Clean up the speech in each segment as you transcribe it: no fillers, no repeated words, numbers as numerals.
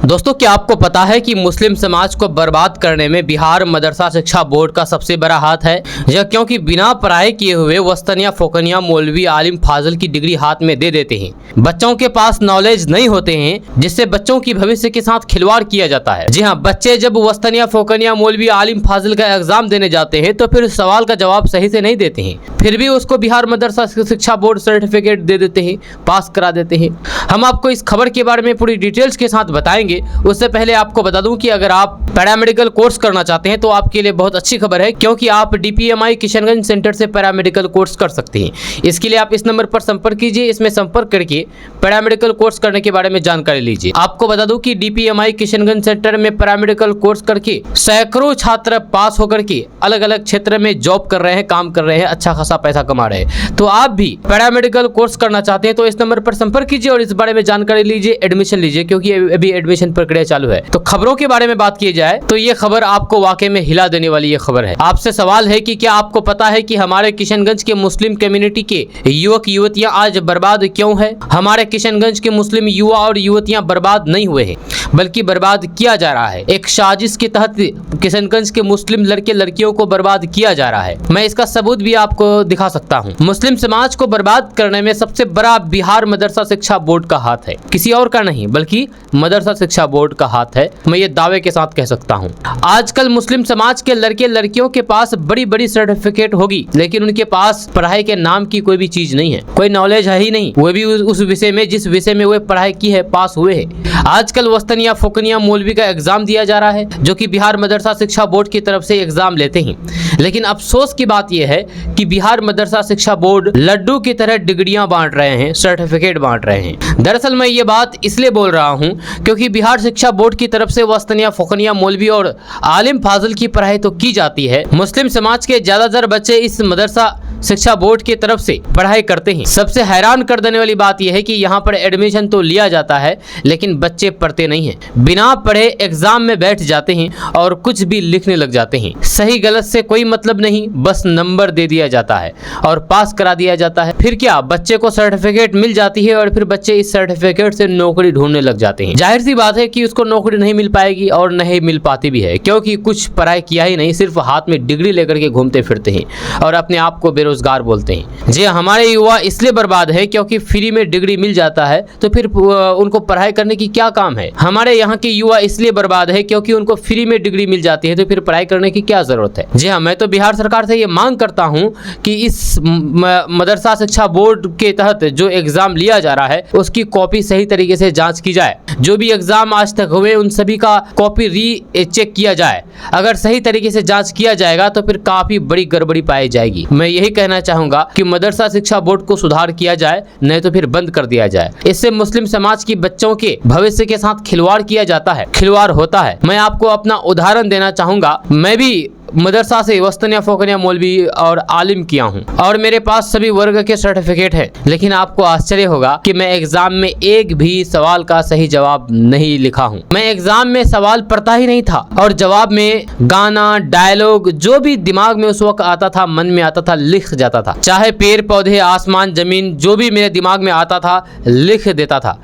दोस्तों, क्या आपको पता है कि मुस्लिम समाज को बर्बाद करने में बिहार मदरसा शिक्षा बोर्ड का सबसे बड़ा हाथ है। यह क्योंकि बिना पढ़ाई किए हुए वस्तनिया फोकनिया मौलवी आलिम फाजिल की डिग्री हाथ में दे देते हैं। बच्चों के पास नॉलेज नहीं होते हैं, जिससे बच्चों की भविष्य के साथ खिलवाड़ किया जाता है। जी हाँ, बच्चे जब वस्तनिया फोकनिया मौलवी आलिम फाजिल का एग्जाम देने जाते हैं तो फिर सवाल का जवाब सही से नहीं देते हैं, फिर भी उसको बिहार मदरसा शिक्षा बोर्ड सर्टिफिकेट दे देते हैं, पास करा देते हैं। हम आपको इस खबर के बारे में पूरी डिटेल्स के साथ बताएंगे। उससे पहले आपको बता दूं कि अगर आप पैरामेडिकल कोर्स करना चाहते हैं तो आपके लिए बहुत अच्छी खबर है, क्योंकि आप DPMI किशनगंज सेंटर से पैरामेडिकल कोर्स कर सकते हैं। इसके लिए आप इस नंबर पर संपर्क कीजिए। इसमें संपर्क करके पैरामेडिकल कोर्स करने के बारे में जानकारी लीजिए। आपको बता दूं कि DPMI किशनगंज सेंटर में पैरामेडिकल कोर्स करके सैकड़ों छात्र पास होकर के अलग अलग क्षेत्र में जॉब कर रहे हैं, काम कर रहे हैं, अच्छा खासा पैसा कमा रहे हैं। तो आप भी पैरामेडिकल कोर्स करना चाहते हैं तो इस नंबर पर संपर्क कीजिए और इस बारे में जानकारी लीजिए, एडमिशन लीजिए, क्योंकि अभी एडमिशन प्रक्रिया चालू है। तो खबरों के बारे में बात की जाए तो ये खबर आपको वाकई में हिला देने वाली ये खबर है। आपसे सवाल है कि क्या आपको पता है कि हमारे किशनगंज के मुस्लिम कम्युनिटी के युवक युवतियां आज बर्बाद क्यों है? हमारे किशनगंज के मुस्लिम युवा और युवतियां बर्बाद नहीं हुए हैं, बल्कि बर्बाद किया जा रहा है। एक साजिश के तहत किशनगंज के मुस्लिम लड़के लड़कियों को बर्बाद किया जा रहा है। मैं इसका सबूत भी आपको दिखा सकता हूँ। मुस्लिम समाज को बर्बाद करने में सबसे बड़ा बिहार मदरसा शिक्षा बोर्ड का हाथ है, किसी और का नहीं बल्कि मदरसा शिक्षा बोर्ड का हाथ है। मैं ये दावे के साथ कह सकता हूँ। आजकल मुस्लिम समाज के लड़के लड़कियों के पास बड़ी बड़ी सर्टिफिकेट होगी, लेकिन उनके पास पढ़ाई के नाम की कोई भी चीज नहीं है, कोई नॉलेज है ही नहीं, वो भी उस विषय में जिस विषय में वो पढ़ाई की है, पास हुए हैं। आजकल वस्तनिया फोकनिया मौलवी का एग्जाम दिया जा रहा है, जो कि बिहार मदरसा शिक्षा बोर्ड की तरफ से एग्जाम लेते हैं। लेकिन अफसोस की बात यह है कि बिहार मदरसा शिक्षा बोर्ड लड्डू की तरह डिग्रियां बांट रहे हैं, सर्टिफिकेट बांट रहे हैं। दरअसल मैं ये बात इसलिए बोल रहा हूं क्योंकि बिहार शिक्षा बोर्ड की तरफ से वस्तनिया फोकनिया मौलवी और आलिम फाजिल की पढ़ाई तो की जाती है। मुस्लिम समाज के ज्यादातर बच्चे इस मदरसा शिक्षा बोर्ड की तरफ से पढ़ाई करते हैं। सबसे हैरान कर देने वाली बात यह है कि यहाँ पर एडमिशन तो लिया जाता है, लेकिन बच्चे पढ़ते नहीं हैं। बिना पढ़े एग्जाम में बैठ जाते हैं और कुछ भी लिखने लग जाते हैं। सही गलत से कोई मतलब नहीं, बस नंबर दे दिया जाता है और पास करा दिया जाता है। फिर क्या, बच्चे को सर्टिफिकेट मिल जाती है और फिर बच्चे इस सर्टिफिकेट से नौकरी ढूंढने लग जाते हैं। जाहिर सी बात है कि उसको नौकरी नहीं मिल पाएगी और नहीं मिल पाती भी है, क्योंकि कुछ पढ़ाई किया ही नहीं, सिर्फ हाथ में डिग्री लेकर के घूमते फिरते हैं और अपने आप को बेरोजगार बोलते हैं। जी, हमारे युवा इसलिए बर्बाद है क्योंकि फ्री में डिग्री मिल जाता है, तो फिर उनको पढ़ाई करने की क्या काम है। हमारे यहाँ के युवा इसलिए बर्बाद है क्योंकि उनको फ्री में डिग्री मिल जाती है, तो फिर पढ़ाई करने की क्या जरूरत है। जी हाँ, मैं तो बिहार सरकार से ये मांग करता हूँ कि इस मदरसा शिक्षा बोर्ड के तहत जो एग्जाम लिया जा रहा है उसकी कॉपी सही तरीके से जांच की जाए। जो भी एग्जाम आज तक हुए उन सभी का कॉपी री चेक किया जाए। अगर सही तरीके से जांच किया जाएगा तो फिर काफी बड़ी गड़बड़ी पाई जाएगी। मैं यही कहना चाहूंगा कि मदरसा शिक्षा बोर्ड को सुधार किया जाए, नहीं तो फिर बंद कर दिया जाए। इससे मुस्लिम समाज की बच्चों के भविष्य के साथ खिलवाड़ किया जाता है, खिलवाड़ होता है। मैं आपको अपना उदाहरण देना चाहूंगा। मैं भी मदरसा से वस्तनिया फोकनिया मौलवी और आलिम किया हूँ और मेरे पास सभी वर्ग के सर्टिफिकेट है, लेकिन आपको आश्चर्य होगा कि मैं एग्जाम में एक भी सवाल का सही जवाब नहीं लिखा हूँ। मैं एग्जाम में सवाल पढ़ता ही नहीं था और जवाब में गाना, डायलॉग जो भी दिमाग में उस वक्त आता था, मन में आता था, लिख जाता था। चाहे पेड़ पौधे, आसमान, जमीन, जो भी मेरे दिमाग में आता था लिख देता था।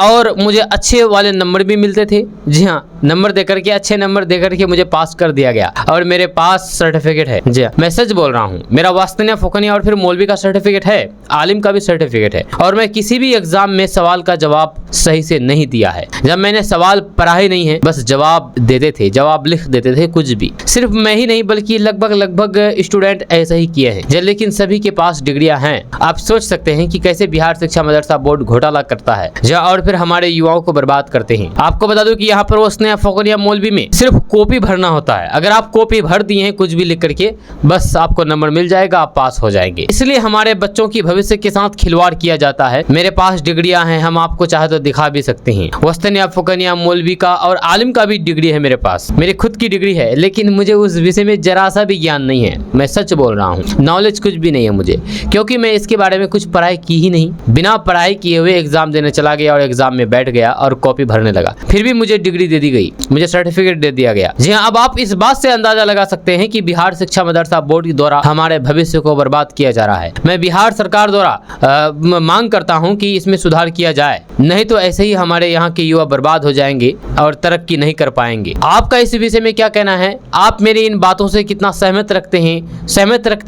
और मुझे अच्छे वाले नंबर भी मिलते थे। जी हाँ, नंबर देकर के, अच्छे नंबर देकर के मुझे पास कर दिया गया और मेरे पास सर्टिफिकेट है। जी मैं सच बोल रहा हूँ, मेरा वस्तनिया फोकनिया और फिर मौलवी का सर्टिफिकेट है, आलिम का भी सर्टिफिकेट है। और मैं किसी भी एग्जाम में सवाल का जवाब सही से नहीं दिया है। जब मैंने सवाल पढ़ा ही नहीं है, बस जवाब देते थे, जवाब लिख देते थे, कुछ भी। सिर्फ मैं ही नहीं बल्कि लगभग स्टूडेंट ऐसा ही किए हैं, लेकिन सभी के पास डिग्रियां हैं। आप सोच सकते हैं कि कैसे बिहार शिक्षा मदरसा बोर्ड घोटाला करता है और फिर हमारे युवाओं को बर्बाद करते हैं। आपको बता दूं कि यहाँ पर वस्तनिया फोकनिया मौलवी में सिर्फ कॉपी भरना होता है। अगर आप कॉपी भर दिए हैं कुछ भी लिख करके, बस आपको नंबर मिल जाएगा, आप पास हो जाएंगे। इसलिए हमारे बच्चों की भविष्य के साथ खिलवाड़ किया जाता है। मेरे पास डिग्रियां हैं, हम आपको चाहे तो दिखा भी सकते हैं। वस्तनिया फोकनिया मौलवी का और आलिम का भी डिग्री है मेरे पास, मेरी खुद की डिग्री है, लेकिन मुझे उस विषय में जरा सा भी ज्ञान नहीं है। मैं सच बोल रहा हूँ, नॉलेज कुछ भी नहीं है मुझे, क्योंकि मैं इसके बारे में कुछ पढ़ाई की ही नहीं। बिना पढ़ाई किए हुए एग्जाम देने चला गया और एग्जाम में बैठ गया और कॉपी भरने लगा, फिर भी मुझे डिग्री दे दी गई, मुझे सर्टिफिकेट दे दिया गया। जी हाँ, अब आप इस बात से अंदाजा लगा सकते हैं कि बिहार शिक्षा मदरसा बोर्ड के द्वारा हमारे भविष्य को बर्बाद किया जा रहा है। मैं बिहार सरकार द्वारा मांग करता हूं कि इसमें सुधार किया जाए, नहीं तो ऐसे ही हमारे यहाँ के युवा बर्बाद हो जाएंगे और तरक्की नहीं कर पाएंगे। आपका इस विषय में क्या कहना है? आप मेरी इन बातों से कितना सहमत रखते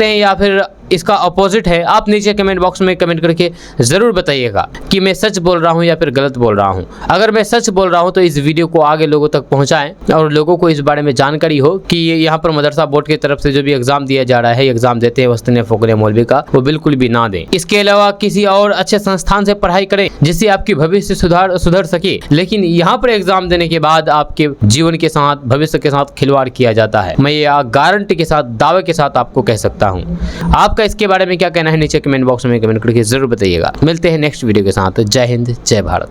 हैं या फिर इसका अपोजिट है? आप नीचे कमेंट बॉक्स में कमेंट करके ज़रूर बताइएगा कि मैं सच बोल रहा हूं या फिर गलत बोल रहा हूं। अगर मैं सच बोल रहा हूं तो इस वीडियो को आगे लोगों तक पहुंचाएं और लोगों को इस बारे में जानकारी हो कि यहाँ पर मदरसा बोर्ड की तरफ से जो भी एग्जाम दिया जा रहा है, एग्जाम देते हैं वस्तानिया फोकनिया मौलवी का, वो बिल्कुल भी ना दें। इसके अलावा किसी और अच्छे संस्थान से पढ़ाई करें जिससे आपकी भविष्य सुधर सके, लेकिन यहाँ पर एग्जाम देने के बाद आपके जीवन के साथ, भविष्य के साथ खिलवाड़ किया जाता है। मैं ये गारंटी के साथ, दावे के साथ आपको कह सकता हूँ। आपका इसके बारे में क्या कहना है नीचे कमेंट बॉक्स में कमेंट करके जरूर बताइएगा। मिलते हैं नेक्स्ट वीडियो के साथ। जय हिंद, जय भारत।